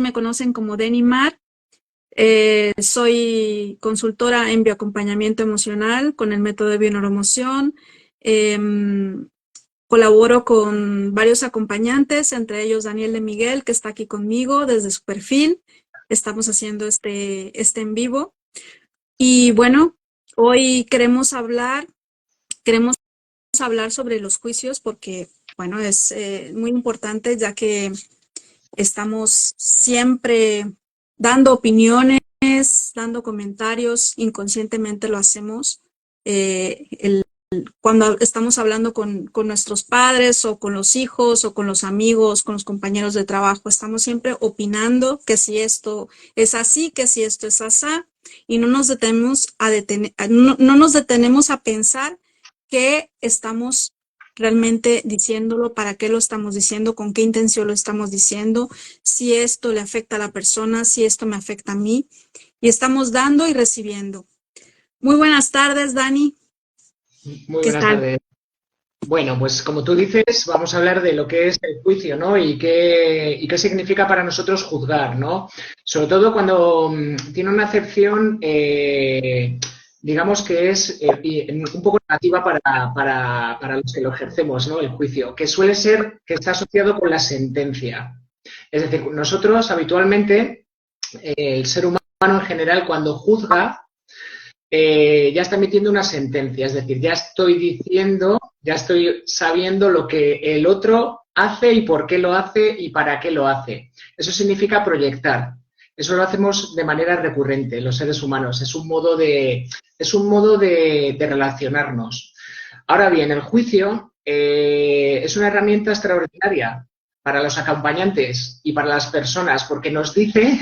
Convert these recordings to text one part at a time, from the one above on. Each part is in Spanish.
me conocen como Denny Mar. Soy consultora en bioacompañamiento emocional con el método de bioneuroemoción. Colaboro con varios acompañantes, entre ellos Daniel de Miguel, que está aquí conmigo desde su perfil. Estamos haciendo este en vivo. Y bueno, hoy queremos hablar sobre los juicios porque, bueno, es muy importante, ya que estamos siempre dando opiniones, dando comentarios, inconscientemente lo hacemos. Cuando estamos hablando con nuestros padres o con los hijos o con los amigos, con los compañeros de trabajo, estamos siempre opinando que si esto es así, que si esto es asá, y no nos detenemos no nos detenemos a pensar que estamos realmente diciéndolo, para qué lo estamos diciendo, con qué intención lo estamos diciendo, si esto le afecta a la persona, si esto me afecta a mí, y estamos dando y recibiendo. Muy buenas tardes, Dani. Muy buenas tardes. Bueno, pues como tú dices, vamos a hablar de lo que es el juicio, ¿no? Y qué significa para nosotros juzgar, ¿no? Sobre todo cuando tiene una acepción, digamos que es un poco negativa para los que lo ejercemos, ¿no? El juicio, que suele ser que está asociado con la sentencia. Es decir, nosotros habitualmente, el ser humano en general, cuando juzga, ya está emitiendo una sentencia, es decir, ya estoy sabiendo lo que el otro hace y por qué lo hace y para qué lo hace. Eso significa proyectar. Eso lo hacemos de manera recurrente, los seres humanos. Es un modo de relacionarnos. Ahora bien, el juicio es una herramienta extraordinaria para los acompañantes y para las personas, porque nos dice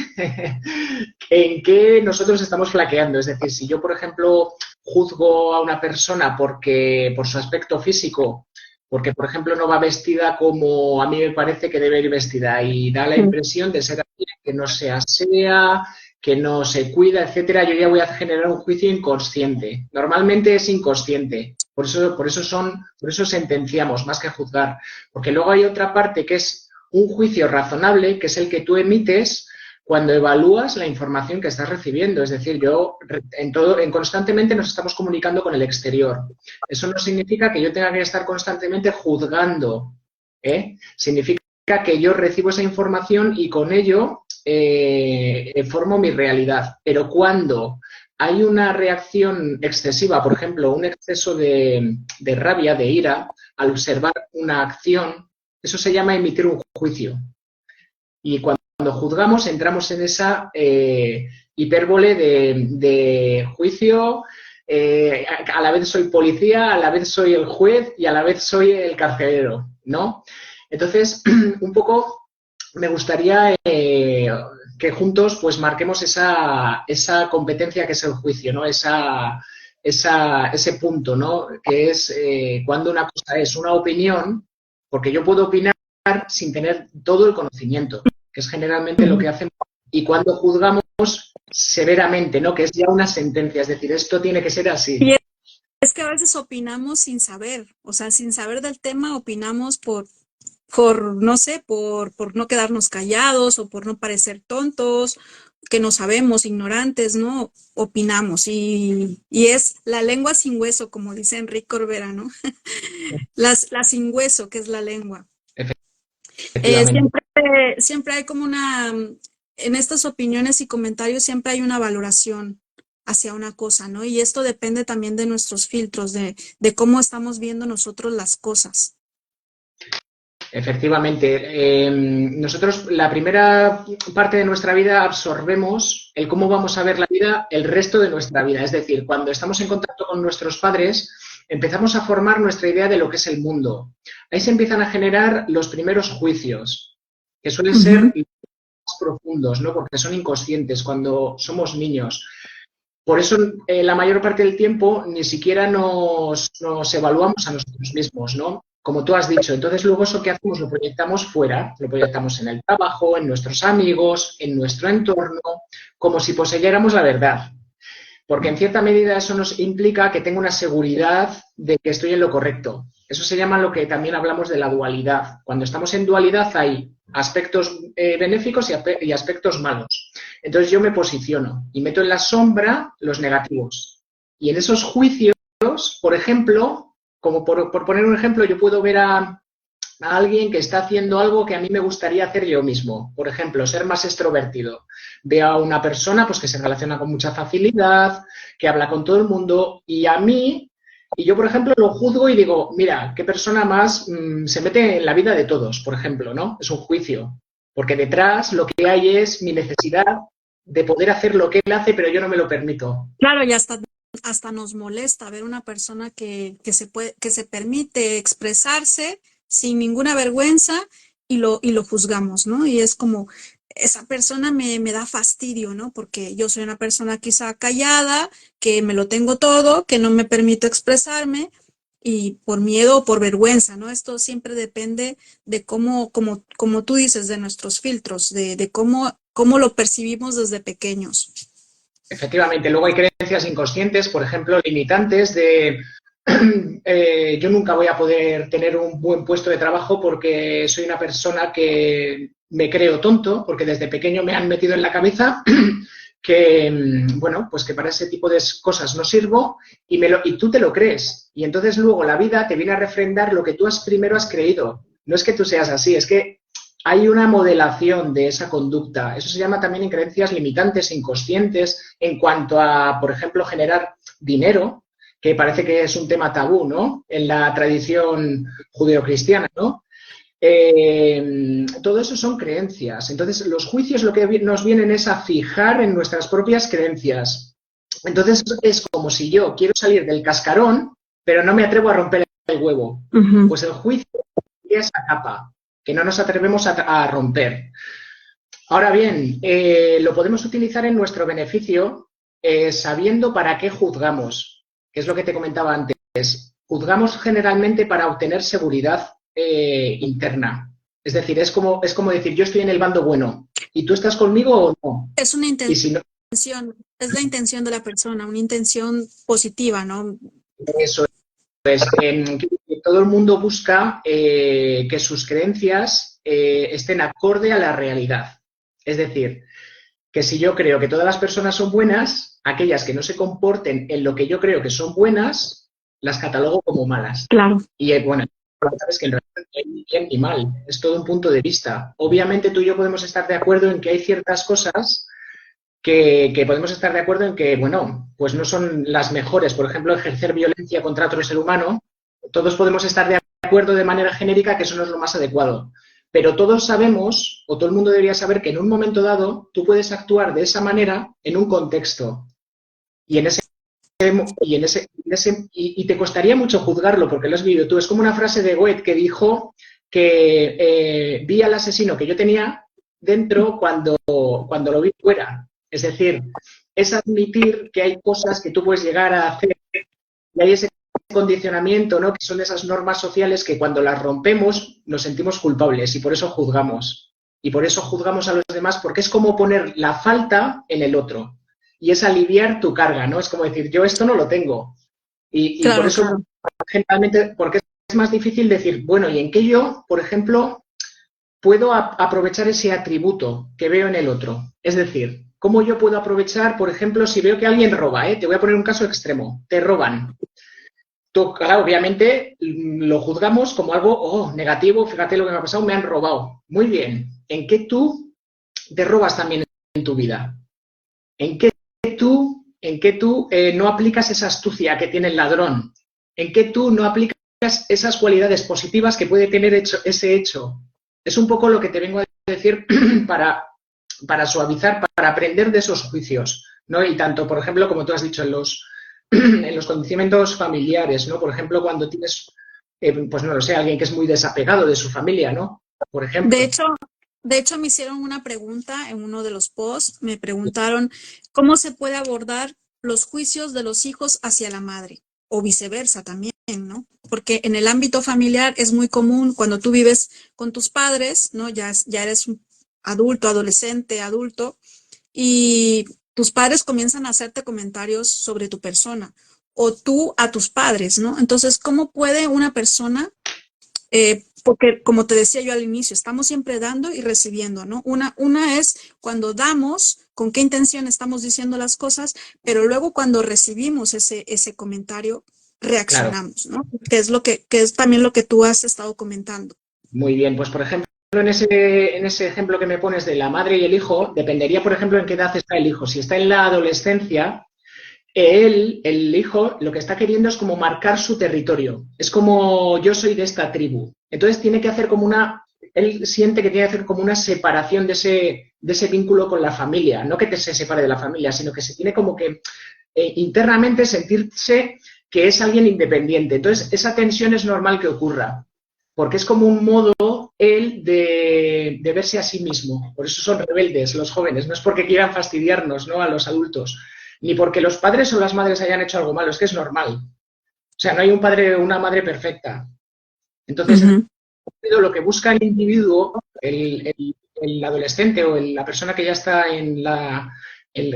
en qué nosotros estamos flaqueando. Es decir, si yo, por ejemplo, juzgo a una persona por su aspecto físico, porque, por ejemplo, no va vestida como a mí me parece que debe ir vestida y da la impresión de ser alguien que no se asea, que no se cuida, etcétera, yo ya voy a generar un juicio inconsciente. Normalmente es inconsciente. Por eso sentenciamos, más que juzgar. Porque luego hay otra parte que es un juicio razonable, que es el que tú emites cuando evalúas la información que estás recibiendo. Es decir, constantemente nos estamos comunicando con el exterior. Eso no significa que yo tenga que estar constantemente juzgando, ¿eh? Significa que yo recibo esa información y con ello formo mi realidad. Pero cuando hay una reacción excesiva, por ejemplo, un exceso de rabia, de ira, al observar una acción, eso se llama emitir un juicio. Y cuando juzgamos entramos en esa hipérbole de juicio, a la vez soy policía, a la vez soy el juez y a la vez soy el carcelero, ¿no? Entonces, un poco me gustaría que juntos pues marquemos esa competencia que es el juicio, ¿no? Ese punto, ¿no? Que es cuando una cosa es una opinión, porque yo puedo opinar sin tener todo el conocimiento, que es generalmente lo que hacemos, y cuando juzgamos severamente, ¿no? Que es ya una sentencia, es decir, esto tiene que ser así. Y es que a veces opinamos sin saber, o sea, sin saber del tema opinamos por no sé, por no quedarnos callados o por no parecer tontos, que no sabemos, ignorantes, ¿no? Opinamos y es la lengua sin hueso, como dice Enrique Corbera, ¿no? la sin hueso, que es la lengua. Siempre hay como en estas opiniones y comentarios siempre hay una valoración hacia una cosa, ¿no? Y esto depende también de nuestros filtros, de cómo estamos viendo nosotros las cosas. Efectivamente. Nosotros la primera parte de nuestra vida absorbemos el cómo vamos a ver la vida el resto de nuestra vida. Es decir, cuando estamos en contacto con nuestros padres, empezamos a formar nuestra idea de lo que es el mundo. Ahí se empiezan a generar los primeros juicios, que suelen ser más profundos, ¿no? Porque son inconscientes cuando somos niños. Por eso, la mayor parte del tiempo ni siquiera nos evaluamos a nosotros mismos, ¿no? Como tú has dicho. Entonces, luego eso que hacemos lo proyectamos fuera, lo proyectamos en el trabajo, en nuestros amigos, en nuestro entorno, como si poseyéramos la verdad. Porque en cierta medida eso nos implica que tengo una seguridad de que estoy en lo correcto. Eso se llama lo que también hablamos de la dualidad. Cuando estamos en dualidad hay aspectos benéficos y aspectos malos. Entonces yo me posiciono y meto en la sombra los negativos. Y en esos juicios, por ejemplo, como por poner un ejemplo, yo puedo ver a alguien que está haciendo algo que a mí me gustaría hacer yo mismo. Por ejemplo, ser más extrovertido. Veo a una persona pues, que se relaciona con mucha facilidad, que habla con todo el mundo, y a mí, y yo, por ejemplo, lo juzgo y digo, mira, qué persona más se mete en la vida de todos, por ejemplo, ¿no? Es un juicio. Porque detrás lo que hay es mi necesidad de poder hacer lo que él hace, pero yo no me lo permito. Claro, y hasta nos molesta ver una persona que se permite expresarse sin ninguna vergüenza y lo juzgamos, ¿no? Y es como, esa persona me da fastidio, ¿no? Porque yo soy una persona quizá callada, que me lo tengo todo, que no me permito expresarme y por miedo o por vergüenza, ¿no? Esto siempre depende de como tú dices, de nuestros filtros, de cómo lo percibimos desde pequeños. Efectivamente, luego hay creencias inconscientes, por ejemplo, limitantes de yo nunca voy a poder tener un buen puesto de trabajo porque soy una persona que me creo tonto, porque desde pequeño me han metido en la cabeza que, bueno, pues que para ese tipo de cosas no sirvo y tú te lo crees. Y entonces luego la vida te viene a refrendar lo que tú primero has creído. No es que tú seas así, es que hay una modelación de esa conducta. Eso se llama también en creencias limitantes, inconscientes, en cuanto a, por ejemplo, generar dinero, que parece que es un tema tabú, ¿no? En la tradición judeocristiana, ¿no? Todo eso son creencias. Entonces, los juicios lo que nos vienen es a fijar en nuestras propias creencias. Entonces, es como si yo quiero salir del cascarón, pero no me atrevo a romper el huevo. Uh-huh. Pues el juicio es esa capa que no nos atrevemos a romper. Ahora bien, lo podemos utilizar en nuestro beneficio sabiendo para qué juzgamos, que es lo que te comentaba antes. Juzgamos generalmente para obtener seguridad interna. Es decir, es como decir, yo estoy en el bando bueno y tú estás conmigo o no. Es una intención, y si no, es la intención de la persona, una intención positiva, ¿no? eso es. Que todo el mundo busca que sus creencias estén acorde a la realidad. Es decir, que si yo creo que todas las personas son buenas, aquellas que no se comporten en lo que yo creo que son buenas, las catalogo como malas. Claro. Y bueno, sabes que en realidad no hay ni bien ni mal, es todo un punto de vista. Obviamente tú y yo podemos estar de acuerdo en que hay ciertas cosas que podemos estar de acuerdo en que, bueno, pues no son las mejores. Por ejemplo, ejercer violencia contra otro ser humano. Todos podemos estar de acuerdo de manera genérica que eso no es lo más adecuado. Pero todos sabemos, o todo el mundo debería saber, que en un momento dado tú puedes actuar de esa manera en un contexto. Y y te costaría mucho juzgarlo porque lo has vivido tú. Es como una frase de Goethe que dijo que vi al asesino que yo tenía dentro cuando lo vi fuera. Es decir, es admitir que hay cosas que tú puedes llegar a hacer y hay ese condicionamiento, ¿no? Que son esas normas sociales que cuando las rompemos nos sentimos culpables y por eso juzgamos. Y por eso juzgamos a los demás porque es como poner la falta en el otro y es aliviar tu carga, ¿no? Es como decir, yo esto no lo tengo. Y Claro, por eso, claro. generalmente, porque es más difícil decir, bueno, ¿y en qué yo, por ejemplo, puedo aprovechar ese atributo que veo en el otro? Es decir, ¿cómo yo puedo aprovechar, por ejemplo, si veo que alguien roba, te voy a poner un caso extremo, te roban. Tú, claro, obviamente lo juzgamos como algo negativo, fíjate lo que me ha pasado, me han robado. Muy bien, ¿en qué tú te robas también en tu vida? ¿En qué tú no aplicas esa astucia que tiene el ladrón? ¿En qué tú no aplicas esas cualidades positivas que puede tener ese hecho? Es un poco lo que te vengo a decir para suavizar, para aprender de esos juicios, ¿no? Y tanto, por ejemplo, como tú has dicho, en los condicionamientos familiares, ¿no? Por ejemplo, cuando tienes, pues no lo sé, alguien que es muy desapegado de su familia, ¿no? Por ejemplo. De hecho, me hicieron una pregunta en uno de los posts, me preguntaron cómo se puede abordar los juicios de los hijos hacia la madre o viceversa también, ¿no? Porque en el ámbito familiar es muy común cuando tú vives con tus padres, ¿no? Ya eres un adulto, adolescente, adulto, y tus padres comienzan a hacerte comentarios sobre tu persona o tú a tus padres, ¿no? Entonces, ¿cómo puede una persona Porque, como te decía yo al inicio, estamos siempre dando y recibiendo, ¿no? Una es cuando damos, con qué intención estamos diciendo las cosas, pero luego cuando recibimos ese comentario, Claro, reaccionamos, ¿no? Que es también lo que tú has estado comentando. muy bien. Pues, por ejemplo, en ese ejemplo que me pones de la madre y el hijo, dependería, por ejemplo, en qué edad está el hijo. Si está en la adolescencia, el hijo, lo que está queriendo es como marcar su territorio. Es como yo soy de esta tribu. Entonces tiene que hacer él siente que tiene que hacer como una separación de ese vínculo con la familia. No que se separe de la familia, sino que se tiene como que internamente sentirse que es alguien independiente. Entonces esa tensión es normal que ocurra, porque es como un modo él de verse a sí mismo. Por eso son rebeldes los jóvenes. No es porque quieran fastidiarnos, ¿no?, a los adultos, ni porque los padres o las madres hayan hecho algo malo, es que es normal. O sea, no hay un padre o una madre perfecta. Entonces, lo que busca el individuo, el adolescente o la persona que ya está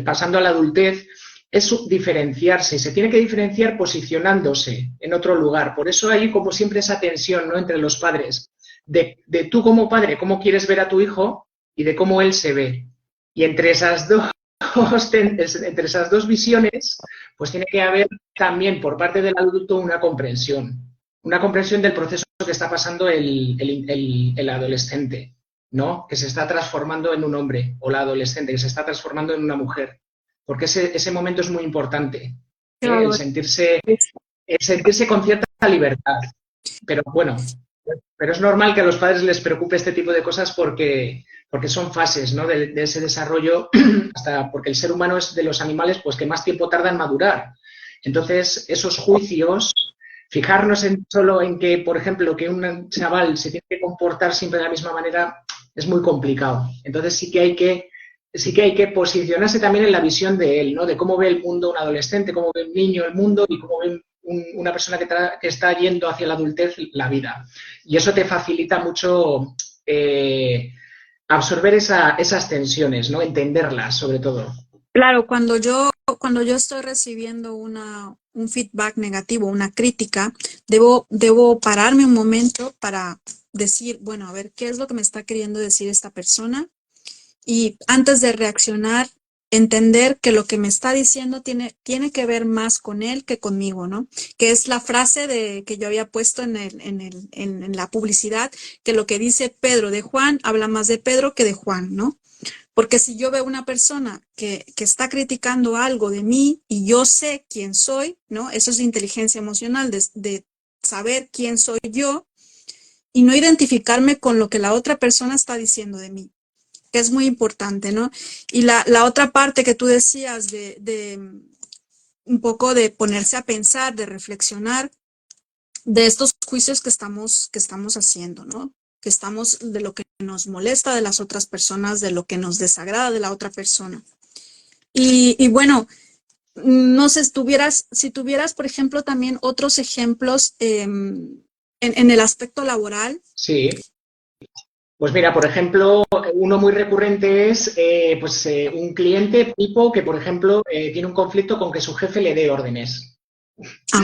pasando a la adultez, es diferenciarse. Se tiene que diferenciar posicionándose en otro lugar. Por eso hay, como siempre, esa tensión, ¿no?, entre los padres. De tú como padre, cómo quieres ver a tu hijo y de cómo él se ve. Y entre esas dos visiones, pues tiene que haber también por parte del adulto una comprensión del proceso que está pasando el adolescente, ¿no?, que se está transformando en un hombre, o la adolescente que se está transformando en una mujer, porque ese momento es muy importante, el sentirse con cierta libertad. Pero bueno, pero es normal que a los padres les preocupe este tipo de cosas porque son fases, ¿no?, de ese desarrollo, porque el ser humano es de los animales pues que más tiempo tarda en madurar. Entonces, esos juicios, fijarnos solo en que, por ejemplo, que un chaval se tiene que comportar siempre de la misma manera, es muy complicado. Entonces sí que hay que posicionarse también en la visión de él, ¿no?, de cómo ve el mundo un adolescente, cómo ve un niño el mundo y cómo ve una persona que está yendo hacia la adultez la vida. Y eso te facilita mucho absorber esas tensiones, ¿no?, entenderlas sobre todo. Claro, cuando yo estoy recibiendo un feedback negativo, una crítica, debo pararme un momento para decir, bueno, a ver, ¿qué es lo que me está queriendo decir esta persona? Y antes de reaccionar, entender que lo que me está diciendo tiene que ver más con él que conmigo, ¿no? Que es la frase que yo había puesto en la publicidad, que lo que dice Pedro de Juan habla más de Pedro que de Juan, ¿no? Porque si yo veo una persona que está criticando algo de mí y yo sé quién soy, ¿no? Eso es inteligencia emocional, de saber quién soy yo y no identificarme con lo que la otra persona está diciendo de mí, que es muy importante, ¿no? Y la otra parte que tú decías de un poco de ponerse a pensar, de reflexionar, de estos juicios que estamos haciendo, ¿no? Que estamos de lo que nos molesta de las otras personas, de lo que nos desagrada de la otra persona. Y bueno, no sé, si tuvieras, por ejemplo, también otros ejemplos en el aspecto laboral. Sí. Pues mira, por ejemplo, uno muy recurrente es un cliente tipo que, por ejemplo, tiene un conflicto con que su jefe le dé órdenes.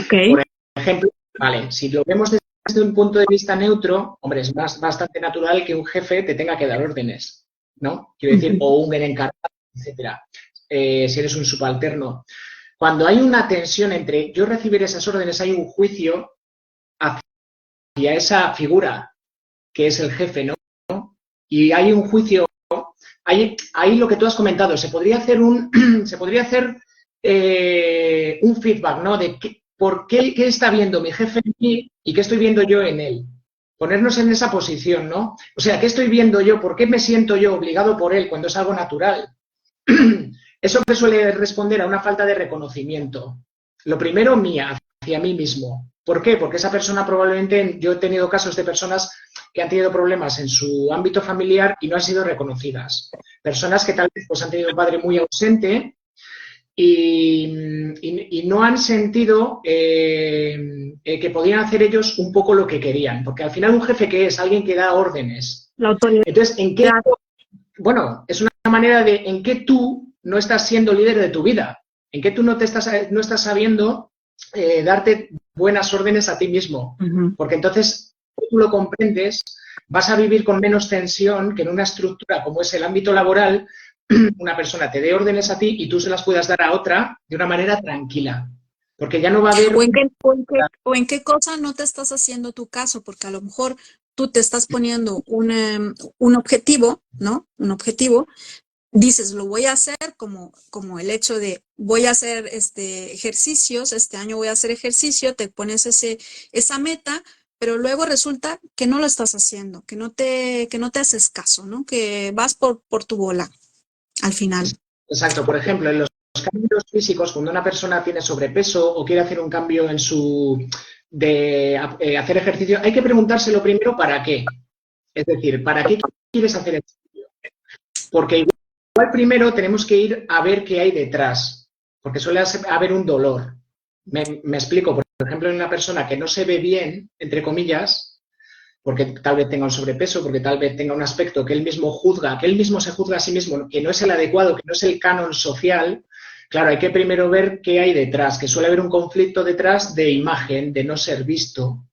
Okay. Por ejemplo, vale, si lo vemos desde un punto de vista neutro, hombre, es bastante natural que un jefe te tenga que dar órdenes, ¿no? Quiero decir, o un encargado, etcétera, si eres un subalterno. Cuando hay una tensión entre yo recibir esas órdenes, hay un juicio hacia esa figura que es el jefe, ¿no? Y hay un juicio, ahí lo que tú has comentado, se podría hacer un feedback, ¿no? De qué está viendo mi jefe en mí y qué estoy viendo yo en él. Ponernos en esa posición, ¿no? O sea, ¿qué estoy viendo yo? ¿Por qué me siento yo obligado por él cuando es algo natural? Eso me suele responder a una falta de reconocimiento. Lo primero, mía, hacia mí mismo. ¿Por qué? Porque esa persona probablemente, yo he tenido casos de personas que han tenido problemas en su ámbito familiar y no han sido reconocidas. Personas que tal vez pues, han tenido un padre muy ausente y no han sentido que podían hacer ellos un poco lo que querían. Porque al final un jefe, ¿qué es? Alguien que da órdenes. La autoridad. Entonces, bueno, es una manera de en qué tú no estás siendo líder de tu vida, en qué tú no estás sabiendo darte buenas órdenes a ti mismo. Porque entonces tú lo comprendes, vas a vivir con menos tensión que en una estructura como es el ámbito laboral, una persona te dé órdenes a ti y tú se las puedas dar a otra de una manera tranquila. Porque ya no va a haber... O en qué cosa no te estás haciendo tu caso, porque a lo mejor tú te estás poniendo un objetivo, ¿no? Un objetivo, dices, lo voy a hacer como el hecho de voy a hacer ejercicios, este año voy a hacer ejercicio, te pones esa meta, pero luego resulta que no lo estás haciendo, que no te haces caso, ¿no? Que vas por tu bola al final. Exacto, por ejemplo, en los cambios físicos, cuando una persona tiene sobrepeso o quiere hacer un cambio en hacer ejercicio, hay que preguntárselo primero para qué. Es decir, ¿para qué quieres hacer ejercicio? Porque igual primero tenemos que ir a ver qué hay detrás, porque suele haber un dolor. Me explico, por ejemplo, en una persona que no se ve bien, entre comillas, porque tal vez tenga un sobrepeso, porque tal vez tenga un aspecto que él mismo juzga, que él mismo se juzga a sí mismo, que no es el adecuado, que no es el canon social, claro, hay que primero ver qué hay detrás, que suele haber un conflicto detrás de imagen, de no ser visto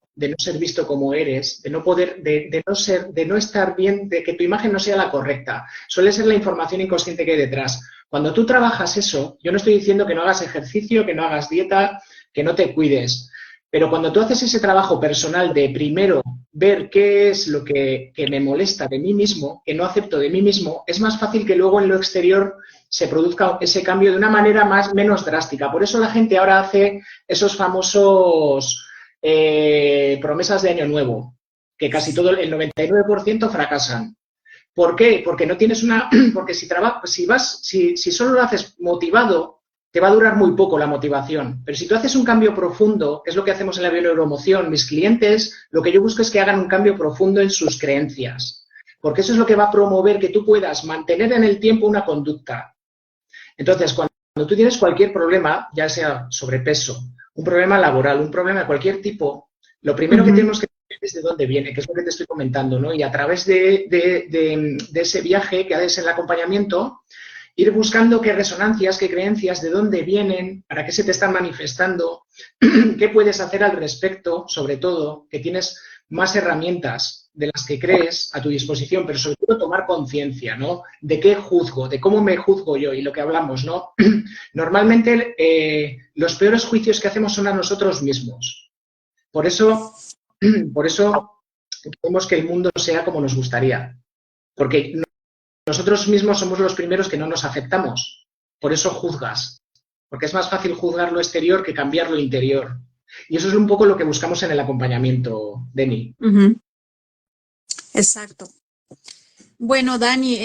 como eres, de no poder, de no estar bien, de que tu imagen no sea la correcta. Suele ser la información inconsciente que hay detrás. Cuando tú trabajas eso, yo no estoy diciendo que no hagas ejercicio, que no hagas dieta, que no te cuides, pero cuando tú haces ese trabajo personal de primero ver qué es lo que me molesta de mí mismo, que no acepto de mí mismo, es más fácil que luego en lo exterior se produzca ese cambio de una manera menos drástica. Por eso la gente ahora hace esos famosos promesas de año nuevo, que casi todo el 99% fracasan. ¿Por qué? Porque no tienes porque si solo lo haces motivado, te va a durar muy poco la motivación. Pero si tú haces un cambio profundo, que es lo que hacemos en la bioneuroemoción, mis clientes, lo que yo busco es que hagan un cambio profundo en sus creencias. Porque eso es lo que va a promover que tú puedas mantener en el tiempo una conducta. Entonces, cuando tú tienes cualquier problema, ya sea sobrepeso, un problema laboral, un problema de cualquier tipo, lo primero que tenemos que ver es de dónde viene, que es lo que te estoy comentando, ¿no? Y a través de ese viaje que haces en el acompañamiento, ir buscando qué resonancias, qué creencias, de dónde vienen, para qué se te están manifestando, qué puedes hacer al respecto, sobre todo, que tienes más herramientas de las que crees a tu disposición, pero sobre todo tomar conciencia, ¿no? De qué juzgo, de cómo me juzgo yo y lo que hablamos, ¿no? Normalmente los peores juicios que hacemos son a nosotros mismos. Por eso queremos que el mundo sea como nos gustaría, porque nosotros mismos somos los primeros que no nos aceptamos. Por eso juzgas. Porque es más fácil juzgar lo exterior que cambiar lo interior. Y eso es un poco lo que buscamos en el acompañamiento, Deni. Exacto. Bueno, Dani,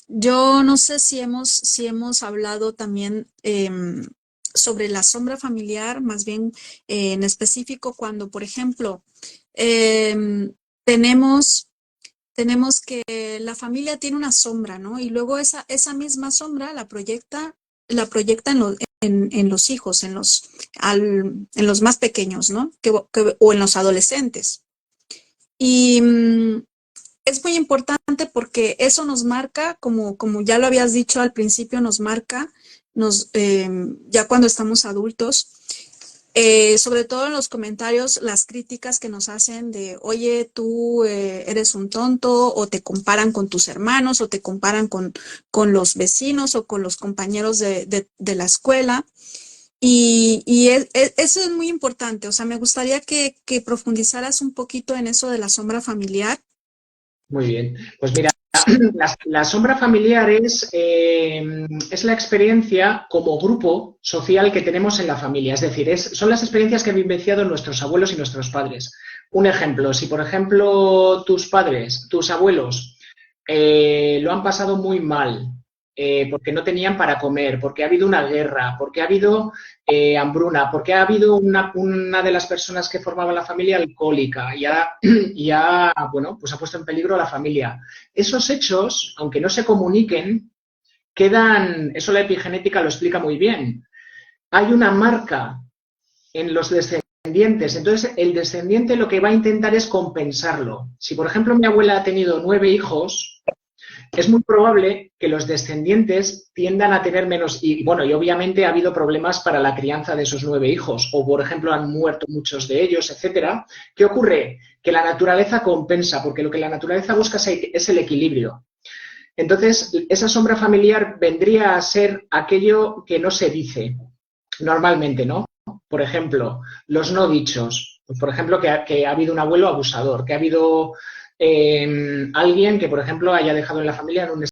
yo no sé si hemos hablado también sobre la sombra familiar, más bien en específico cuando, por ejemplo, tenemos que la familia tiene una sombra, ¿no? Y luego esa misma sombra la proyecta en los hijos, en los más pequeños, ¿no? O en los adolescentes. Y es muy importante porque eso nos marca, como ya lo habías dicho al principio, nos marca, ya cuando estamos adultos, sobre todo en los comentarios, las críticas que nos hacen de, oye, tú eres un tonto, o te comparan con tus hermanos, o te comparan con los vecinos, o con los compañeros de la escuela. Y eso es muy importante. O sea, me gustaría que profundizaras un poquito en eso de la sombra familiar. Muy bien. Pues mira, la sombra familiar es la experiencia como grupo social que tenemos en la familia. Es decir, son las experiencias que han vivenciado nuestros abuelos y nuestros padres. Un ejemplo, si por ejemplo tus abuelos, lo han pasado muy mal, porque no tenían para comer, porque ha habido una guerra, porque ha habido hambruna, porque ha habido una de las personas que formaban la familia alcohólica y bueno, pues ha puesto en peligro a la familia. Esos hechos, aunque no se comuniquen, quedan, eso la epigenética lo explica muy bien. Hay una marca en los descendientes, entonces el descendiente lo que va a intentar es compensarlo. Si, por ejemplo, mi abuela ha tenido 9 hijos, es muy probable que los descendientes tiendan a tener menos, y bueno, y obviamente ha habido problemas para la crianza de esos 9 hijos, o por ejemplo han muerto muchos de ellos, etcétera. ¿Qué ocurre? Que la naturaleza compensa, porque lo que la naturaleza busca es el equilibrio. Entonces, esa sombra familiar vendría a ser aquello que no se dice normalmente, ¿no? Por ejemplo, los no dichos. Por ejemplo, que ha habido un abuelo abusador, que ha habido alguien que, por ejemplo, haya dejado en la familia en un